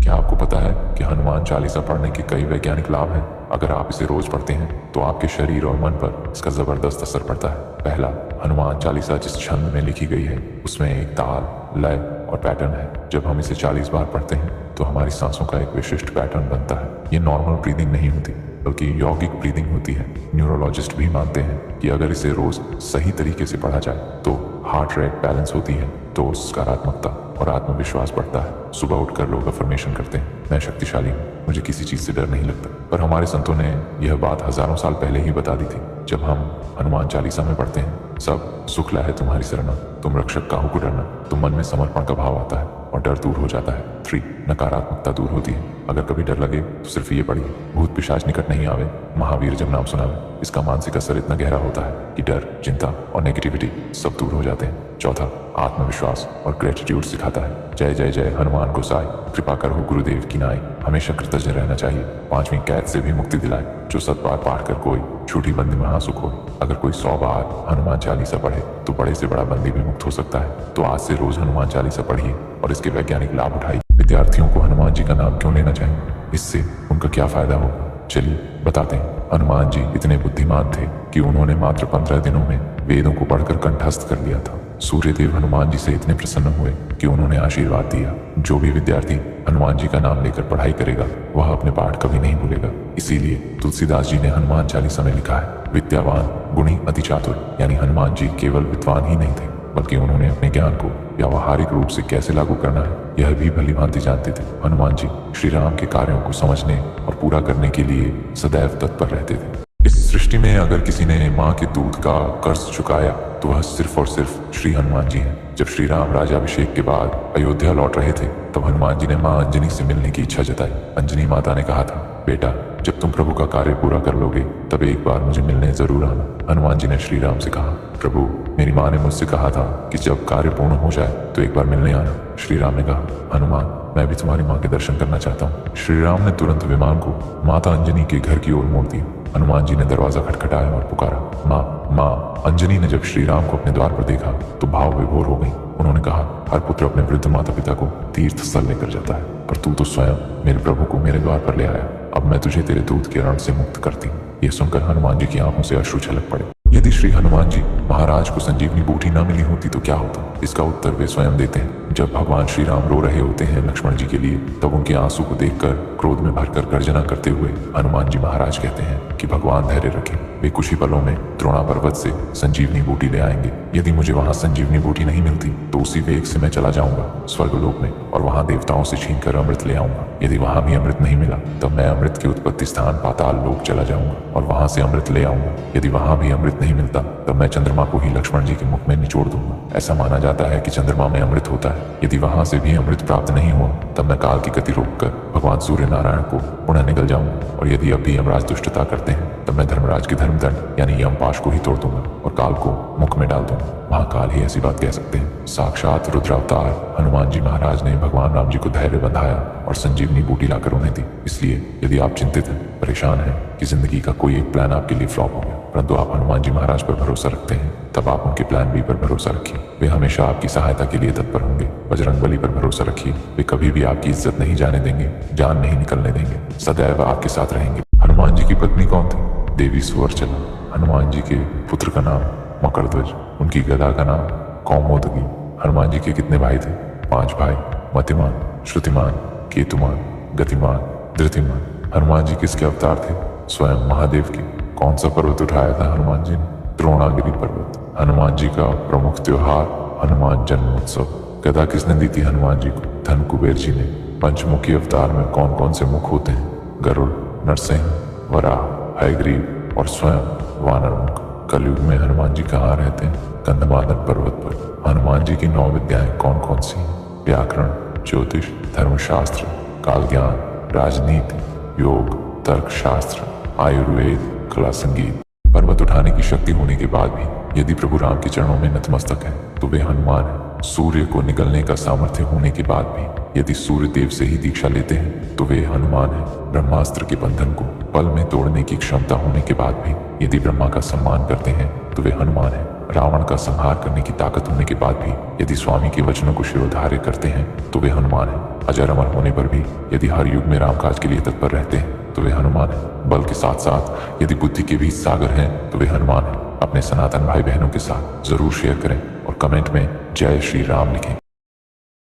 क्या आपको पता है कि हनुमान चालीसा पढ़ने के कई वैज्ञानिक लाभ हैं? अगर आप इसे रोज पढ़ते हैं तो आपके शरीर और मन पर इसका जबरदस्त असर पड़ता है। पहला, हनुमान चालीसा जिस छंद में लिखी गई है उसमें एक ताल, लय और पैटर्न है। जब हम इसे 40 बार पढ़ते हैं तो हमारी सांसों का एक विशिष्ट पैटर्न बनता है। ये नॉर्मल ब्रीदिंग नहीं होती बल्कि यौगिक ब्रीदिंग होती है। न्यूरोलॉजिस्ट भी मानते हैं कि अगर इसे रोज सही तरीके से पढ़ा जाए तो हार्ट रेट बैलेंस होती है, तो सकारात्मकता और आत्मविश्वास बढ़ता है। सुबह उठकर लोग अफर्मेशन करते हैं, मैं शक्तिशाली हूँ, मुझे किसी चीज से डर नहीं लगता। पर हमारे संतों ने यह बात हजारों साल पहले ही बता दी थी। जब हम हनुमान चालीसा में पढ़ते हैं, सब सुख है तुम्हारी शरणा, तुम रक्षक काहू को डरना, तो मन में समर्पण का भाव आता है और डर दूर हो जाता है। 3, नकारात्मकता दूर होती है। अगर कभी डर लगे तो सिर्फ ये पढ़िए, भूत पिशाच निकट नहीं आवे, महावीर जब नाम सुनावे। इसका मानसिक असर इतना गहरा होता है कि डर, चिंता और नेगेटिविटी सब दूर हो जाते हैं। चौथा, आत्मविश्वास और ग्रेटिट्यूड सिखाता है। जय जय जय हनुमान गोसाई, कृपा करो गुरुदेव की नाई, हमेशा कृतज्ञ रहना चाहिए। 5वीं कैद से भी मुक्ति दिलाए, जो 7 बार पाठ कर कोई, छूटी बंदी महा सुख हो। अगर कोई 100 बार हनुमान चालीसा पढ़े तो बड़े से बड़ा बंदी भी मुक्त हो सकता है। तो आज से रोज हनुमान चालीसा पढ़िए और इसके वैज्ञानिक लाभ उठाइए। विद्यार्थियों को हनुमान जी का नाम क्यों लेना चाहिए, इससे उनका क्या फायदा होगा, चलिए बताते हैं। हनुमान जी इतने बुद्धिमान थे कि उन्होंने मात्र 15 दिनों में वेदों को पढ़कर कंठस्थ कर लिया था। सूर्यदेव हनुमान जी से इतने प्रसन्न हुए कि उन्होंने आशीर्वाद दिया, जो भी विद्यार्थी हनुमान जी का नाम लेकर पढ़ाई करेगा वह अपने पाठ कभी नहीं भूलेगा। इसीलिए तुलसीदास जी ने हनुमान चालीसा में लिखा है, विद्यावान गुणी अति चातुर। यानी हनुमान जी केवल विद्वान ही नहीं थे बल्कि उन्होंने अपने ज्ञान को व्यावहारिक रूप से कैसे लागू करना है यह भी भली भांति जानते थे। हनुमान जी श्री राम के कार्यों को समझने और पूरा करने के लिए सदैव तत्पर रहते थे। इस सृष्टि में अगर किसी ने माँ के दूध का कर्ज चुकाया तो वह सिर्फ और सिर्फ श्री हनुमान जी हैं। जब श्री राम राज्याभिषेक के बाद अयोध्या लौट रहे थे तब हनुमान जी ने माँ अंजनी से मिलने की इच्छा जताई। अंजनी माता ने कहा था, बेटा जब तुम प्रभु का कार्य पूरा कर लोगे तब एक बार मुझे मिलने जरूर आना। हनुमान जी ने श्री राम से कहा, प्रभु मेरी माँ ने मुझसे कहा था कि जब कार्य पूर्ण हो जाए तो एक बार मिलने आना। श्री राम ने कहा, हनुमान मैं भी तुम्हारी माँ के दर्शन करना चाहता हूँ। श्री राम ने तुरंत विमान को माता अंजनी के घर की ओर मोड़ दिया। हनुमान जी ने दरवाजा खटखटाया और पुकारा, माँ माँ। अंजनी ने जब श्री राम को अपने द्वार पर देखा तो भाव विभोर हो गई। उन्होंने कहा, हर पुत्र अपने वृद्ध माता पिता को तीर्थ स्थल लेकर जाता है, पर तू तो स्वयं मेरे प्रभु को मेरे द्वार पर ले आया। अब मैं तुझे तेरे दूध के रण से मुक्त करती हूँ। यह सुनकर हनुमान जी की आंखों से अश्रु छलक पड़े। यदि श्री हनुमान जी महाराज को संजीवनी बूटी न मिली होती तो क्या होता, इसका उत्तर वे स्वयं देते हैं। जब भगवान श्री राम रो रहे होते हैं लक्ष्मण जी के लिए, तब उनके आंसू को देखकर क्रोध में भरकर गर्जना करते हुए हनुमान जी महाराज कहते हैं कि भगवान धैर्य रखें, वे कुछ ही पलों में द्रोणा पर्वत से संजीवनी बूटी ले आएंगे। यदि मुझे वहां संजीवनी बूटी नहीं मिलती तो उसी वेग से मैं चला जाऊंगा स्वर्गलोक में और वहां देवताओं से छीनकर अमृत ले आऊंगा। यदि वहां भी अमृत नहीं मिला तब मैं अमृत के उत्पत्ति स्थान पाताल लोक चला जाऊंगा और वहां से अमृत ले आऊंगा। यदि वहां भी अमृत नहीं मिलता तब मैं चंद्रमा को ही लक्ष्मण जी के मुख में निचोड़ दूंगा। ऐसा माना जाता है कि चंद्रमा में अमृत होता है। यदि वहां से भी अमृत प्राप्त नहीं हुआ तब मैं काल की गति रोककर भगवान सूर्य नारायण को पुनः निकल जाऊंगा और यदि अब भी यमराज दुष्टता करते हैं तब मैं धर्मराज के धर्मदंड यानी यमपाश को ही तोड़ दूंगा और काल को मुख में डाल दूंगा। महाकाल ही ऐसी बात कह सकते हैं। साक्षात रुद्रावतार हनुमान जी महाराज ने भगवान राम जी को धैर्य बंधाया और संजीवनी बूटी लाकर उन्हें दी। इसलिए यदि आप चिंतित हैं, परेशान हैं कि जिंदगी का कोई एक प्लान आपके लिए फ्लॉप हो गया, परंतु आप हनुमान जी महाराज पर भरोसा रखते हैं, तब आप उनके प्लान बी पर भरोसा रखिए। वे हमेशा आपकी सहायता के लिए तत्पर होंगे। बजरंगबली पर भरोसा रखिए, वे कभी भी आपकी इज्जत नहीं जाने देंगे, जान नहीं निकलने देंगे, सदैव आपके साथ रहेंगे। हनुमान जी की पत्नी कौन थी? देवी सुअर्चना। हनुमान जी के पुत्र का नाम मकरध्वज, उनकी गदा का नाम कौमोदगी। हनुमान जी के कितने भाई थे? 5 भाई, मतिमान, श्रुतिमान, केतुमान, गतिमान, धृतिमान। हनुमान जी किसके अवतार थे? स्वयं महादेव के। कौन सा पर्वत उठाया था हनुमान जी ने? द्रोणागिरी पर्वत। हनुमान जी का प्रमुख त्योहार हनुमान जन्मोत्सव। गदा किसने दी थी हनुमान जी को? धन कुबेर जी ने। पंचमुखी अवतार में कौन कौन से मुख होते हैं? गरुड़, नरसिंह, वराह, हयग्रीव और स्वयं वानर मुख। कलयुग में हनुमान जी कहाँ रहते हैं? गंधमादन पर्वत पर। हनुमान जी की 9 विद्याएं कौन कौन सी हैं? व्याकरण, ज्योतिष, धर्मशास्त्र, काल ज्ञान, राजनीति, योग, तर्कशास्त्र, आयुर्वेद, कला संगीत। पर्वत उठाने की शक्ति होने के बाद भी यदि प्रभु राम के चरणों में नतमस्तक है तो वे हनुमान है। सूर्य को निगलने का सामर्थ्य होने के बाद भी यदि सूर्य देव से ही दीक्षा लेते हैं तो वे हनुमान है। ब्रह्मास्त्र के बंधन को पल में तोड़ने की क्षमता होने के बाद भी यदि ब्रह्मा का सम्मान करते हैं तो वे हनुमान है। रावण का संहार करने की ताकत होने के बाद भी यदि स्वामी के वचनों को शिरोधार्य करते हैं तो वे हनुमान है। अजर अमर होने पर भी यदि हर युग में रामकाज के लिए तत्पर रहते हैं तो वे हनुमान हैं। बल के साथ साथ यदि बुद्धि के भी सागर हैं तो वे हनुमान हैं। अपने सनातन भाई बहनों के साथ जरूर शेयर करें और कमेंट में जय श्री राम लिखें।